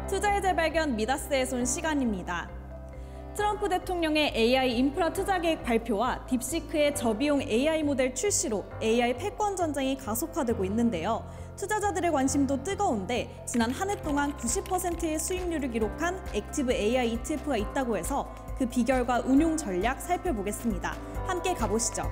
투자의 재발견 미다스의 손 시간입니다. 트럼프 대통령의 AI 인프라 투자 계획 발표와 딥시크의 저비용 AI 모델 출시로 AI 패권 전쟁이 가속화되고 있는데요. 투자자들의 관심도 뜨거운데 지난 한 해 동안 90%의 수익률을 기록한 액티브 AI ETF가 있다고 해서 그 비결과 운용 전략 살펴보겠습니다. 함께 가보시죠.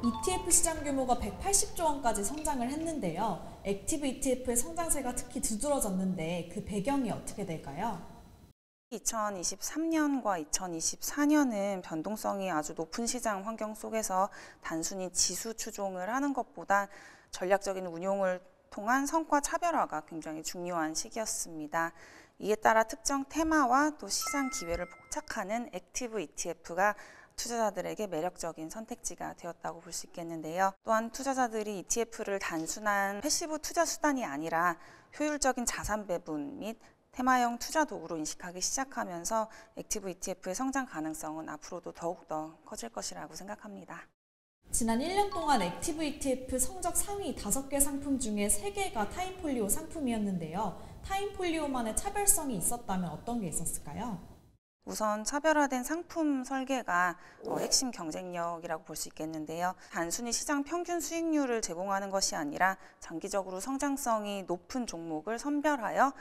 ETF 시장 규모가 180조 원까지 성장을 했는데요. 액티브 ETF의 성장세가 특히 두드러졌는데 그 배경이 어떻게 될까요? 2023년과 2024년은 변동성이 아주 높은 시장 환경 속에서 단순히 지수 추종을 하는 것보다 전략적인 운용을 통한 성과 차별화가 굉장히 중요한 시기였습니다. 이에 따라 특정 테마와 또 시장 기회를 포착하는 액티브 ETF가 투자자들에게 매력적인 선택지가 되었다고 볼 수 있겠는데요. 또한 투자자들이 ETF를 단순한 패시브 투자 수단이 아니라 효율적인 자산 배분 및 테마형 투자 도구로 인식하기 시작하면서 액티브 ETF의 성장 가능성은 앞으로도 더욱더 커질 것이라고 생각합니다. 지난 1년 동안 액티브 ETF 성적 상위 5개 상품 중에 3개가 타임폴리오 상품이었는데요. 타임폴리오만의 차별성이 있었다면 어떤 게 있었을까요? 우선 차별화된 상품 설계가 핵심 경쟁력이라고 볼 수 있겠는데요. 단순히 시장 평균 수익률을 제공하는 것이 아니라 장기적으로 성장성이 높은 종목을 선별하여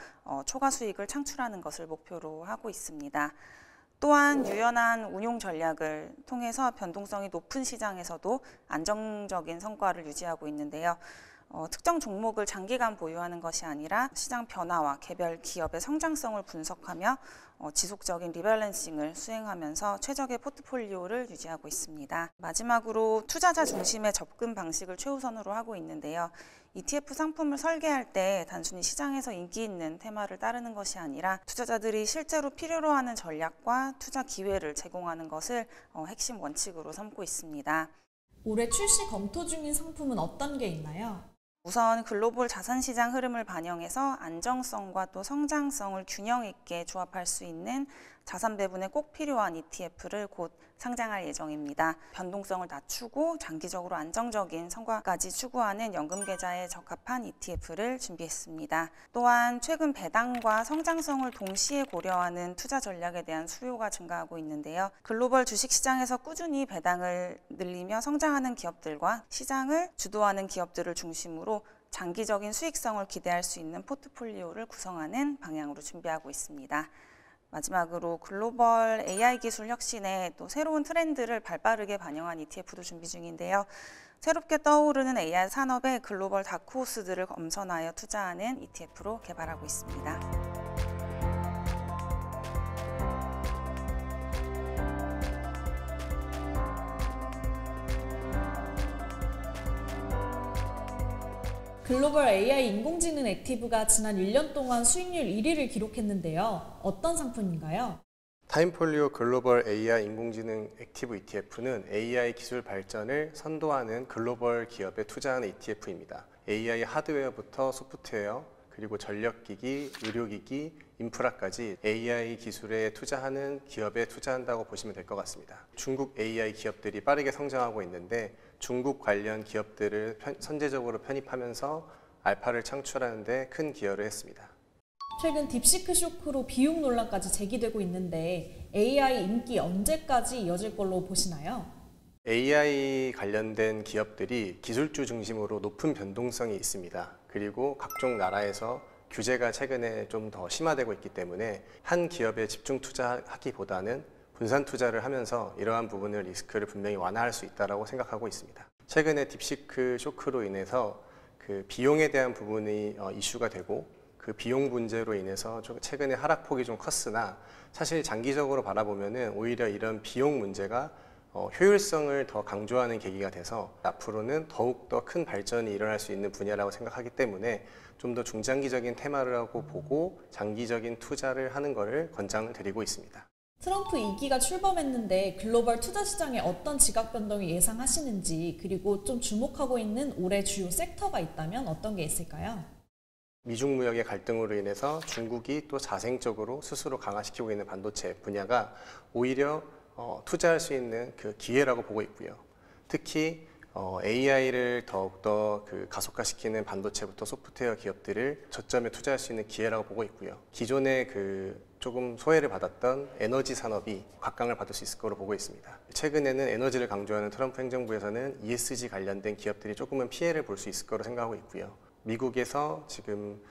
초과 수익을 창출하는 것을 목표로 하고 있습니다. 또한 유연한 운용 전략을 통해서 변동성이 높은 시장에서도 안정적인 성과를 유지하고 있는데요. 특정 종목을 장기간 보유하는 것이 아니라 시장 변화와 개별 기업의 성장성을 분석하며 지속적인 리밸런싱을 수행하면서 최적의 포트폴리오를 유지하고 있습니다. 마지막으로 투자자 중심의 접근 방식을 최우선으로 하고 있는데요. ETF 상품을 설계할 때 단순히 시장에서 인기 있는 테마를 따르는 것이 아니라 투자자들이 실제로 필요로 하는 전략과 투자 기회를 제공하는 것을 핵심 원칙으로 삼고 있습니다. 올해 출시 검토 중인 상품은 어떤 게 있나요? 우선 글로벌 자산시장 흐름을 반영해서 안정성과 또 성장성을 균형 있게 조합할 수 있는 자산 배분에 꼭 필요한 ETF를 곧 상장할 예정입니다. 변동성을 낮추고 장기적으로 안정적인 성과까지 추구하는 연금계좌에 적합한 ETF를 준비했습니다. 또한 최근 배당과 성장성을 동시에 고려하는 투자 전략에 대한 수요가 증가하고 있는데요. 글로벌 주식시장에서 꾸준히 배당을 늘리며 성장하는 기업들과 시장을 주도하는 기업들을 중심으로 장기적인 수익성을 기대할 수 있는 포트폴리오를 구성하는 방향으로 준비하고 있습니다. 마지막으로 글로벌 AI 기술 혁신에 또 새로운 트렌드를 발빠르게 반영한 ETF도 준비 중인데요. 새롭게 떠오르는 AI 산업의 글로벌 다크호스들을 엄선하여 투자하는 ETF로 개발하고 있습니다. 글로벌 AI 인공지능 액티브가 지난 1년 동안 수익률 1위를 기록했는데요. 어떤 상품인가요? 타임폴리오 글로벌 AI 인공지능 액티브 ETF는 AI 기술 발전을 선도하는 글로벌 기업에 투자하는 ETF입니다. AI 하드웨어부터 소프트웨어, 그리고 전력기기, 의료기기, 인프라까지 AI 기술에 투자하는 기업에 투자한다고 보시면 될 것 같습니다. 중국 AI 기업들이 빠르게 성장하고 있는데 중국 관련 기업들을 선제적으로 편입하면서 알파를 창출하는 데 큰 기여를 했습니다. 최근 딥시크 쇼크로 비용 논란까지 제기되고 있는데 AI 인기 언제까지 이어질 걸로 보시나요? AI 관련된 기업들이 기술주 중심으로 높은 변동성이 있습니다. 그리고 각종 나라에서 규제가 최근에 좀 더 심화되고 있기 때문에 한 기업에 집중 투자하기보다는 분산 투자를 하면서 이러한 부분을 리스크를 분명히 완화할 수 있다고 생각하고 있습니다. 최근에 딥시크 쇼크로 인해서 그 비용에 대한 부분이 이슈가 되고 그 비용 문제로 인해서 최근에 하락폭이 좀 컸으나 사실 장기적으로 바라보면은 오히려 이런 비용 문제가 효율성을 더 강조하는 계기가 돼서 앞으로는 더욱더 큰 발전이 일어날 수 있는 분야라고 생각하기 때문에 좀 더 중장기적인 테마라고 보고 장기적인 투자를 하는 것을 권장드리고 있습니다. 트럼프 2기가 출범했는데 글로벌 투자 시장에 어떤 지각 변동이 예상하시는지, 그리고 좀 주목하고 있는 올해 주요 섹터가 있다면 어떤 게 있을까요? 미중 무역의 갈등으로 인해서 중국이 또 자생적으로 스스로 강화시키고 있는 반도체 분야가 오히려 투자할 수 있는 그 기회라고 보고 있고요. 특히 AI를 더욱더 가속화시키는 반도체부터 소프트웨어 기업들을 저점에 투자할 수 있는 기회라고 보고 있고요. 기존의 조금 소외를 받았던 에너지 산업이 각광을 받을 수 있을 거로 보고 있습니다. 최근에는 에너지를 강조하는 트럼프 행정부에서는 ESG 관련된 기업들이 조금은 피해를 볼 수 있을 거로 생각하고 있고요. 미국에서 지금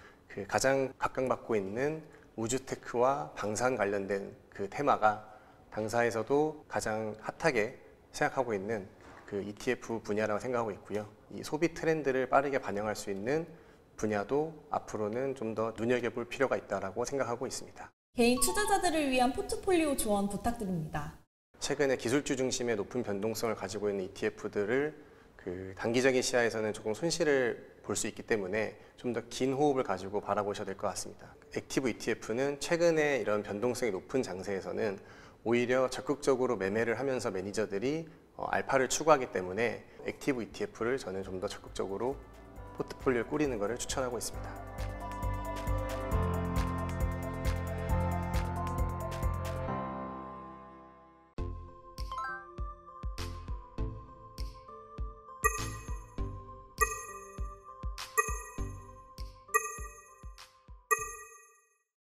가장 각광받고 있는 우주테크와 방산 관련된 그 테마가 당사에서도 가장 핫하게 생각하고 있는 그 ETF 분야라고 생각하고 있고요. 이 소비 트렌드를 빠르게 반영할 수 있는 분야도 앞으로는 좀 더 눈여겨볼 필요가 있다고 생각하고 있습니다. 개인 투자자들을 위한 포트폴리오 조언 부탁드립니다. 최근에 기술주 중심의 높은 변동성을 가지고 있는 ETF들을 단기적인 시야에서는 조금 손실을 볼 수 있기 때문에 좀 더 긴 호흡을 가지고 바라보셔야 될 것 같습니다. 액티브 ETF는 최근에 이런 변동성이 높은 장세에서는 오히려 적극적으로 매매를 하면서 매니저들이 알파를 추구하기 때문에 액티브 ETF를 저는 좀 더 적극적으로 포트폴리오에 꾸리는 것을 추천하고 있습니다.